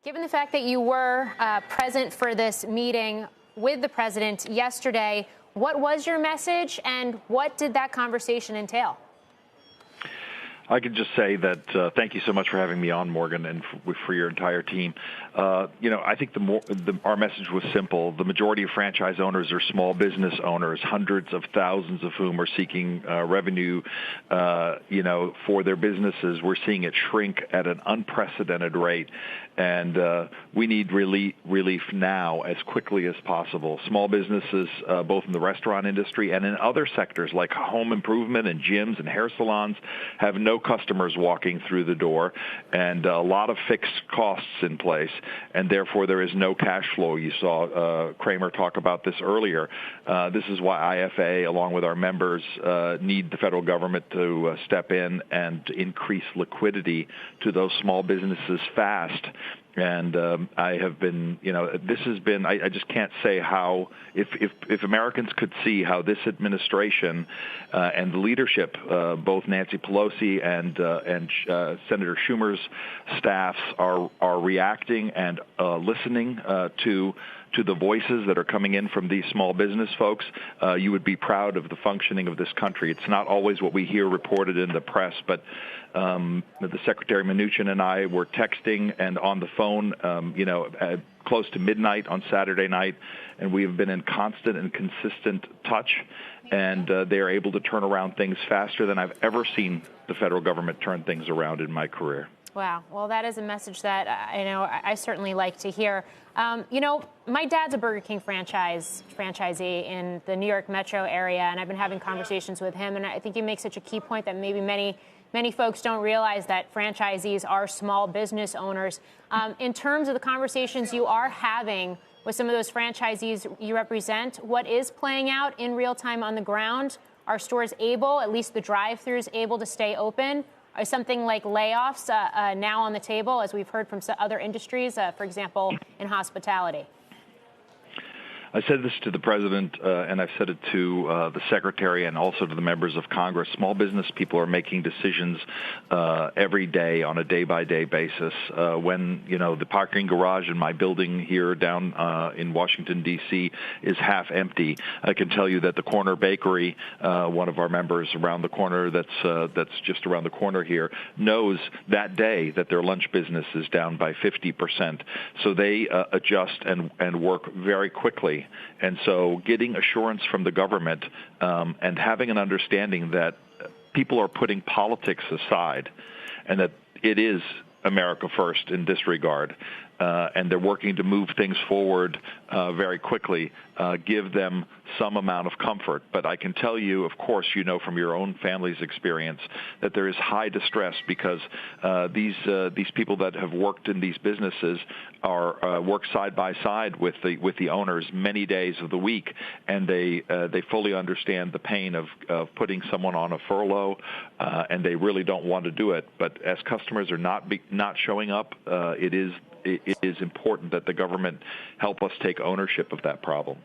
Given the fact that you were present for this meeting with the president yesterday, what was your message and what did that conversation entail? I could just say that thank you so much for having me on, Morgan, and for your entire team. I think our message was simple. The majority of franchise owners are small business owners, hundreds of thousands of whom are seeking revenue, for their businesses. We're seeing it shrink at an unprecedented rate, and we need relief now as quickly as possible. Small businesses, both in the restaurant industry and in other sectors like home improvement and gyms and hair salons, have no customers walking through the door and a lot of fixed costs in place, and therefore there is no cash flow. You saw Kramer talk about this earlier. This is why IFA, along with our members, need the federal government to step in and increase liquidity to those small businesses fast. And I have been, this has been, I just can't say how, if Americans could see how this administration and the leadership, both Nancy Pelosi and Senator Schumer's staffs are reacting and listening to the voices that are coming in from these small business folks, you would be proud of the functioning of this country. It's not always what we hear reported in the press, but the Secretary Mnuchin and I were texting and on the phone, at close to midnight on Saturday night, and we have been in constant and consistent touch, and they are able to turn around things faster than I've ever seen the federal government turn things around in my career. Wow. Well, that is a message that I certainly like to hear. My dad's a Burger King franchisee in the New York metro area, and I've been having conversations with him, and I think he makes such a key point that maybe many folks don't realize that franchisees are small business owners. In terms of the conversations you are having with some of those franchisees you represent, what is playing out in real time on the ground? Are stores able, at least the drive-thrus, able to stay open? Is something like layoffs now on the table, as we've heard from some other industries, for example, in hospitality? I said this to the president, and I've said it to the secretary and also to the members of Congress. Small business people are making decisions every day on a day-by-day basis. When, the parking garage in my building here down in Washington, D.C. is half empty, I can tell you that the Corner Bakery, one of our members around the corner that's just around the corner here, knows that day that their lunch business is down by 50%. So they adjust and work very quickly. And so getting assurance from the government and having an understanding that people are putting politics aside and that it is America first in this regard, and they're working to move things forward very quickly, give them some amount of comfort. But I can tell you, of course, from your own family's experience, that there is high distress because these people that have worked in these businesses work side by side with the owners many days of the week, and they fully understand the pain of putting someone on a furlough, and they really don't want to do it. But as customers are not showing up, it is important that the government help us take ownership of that problem.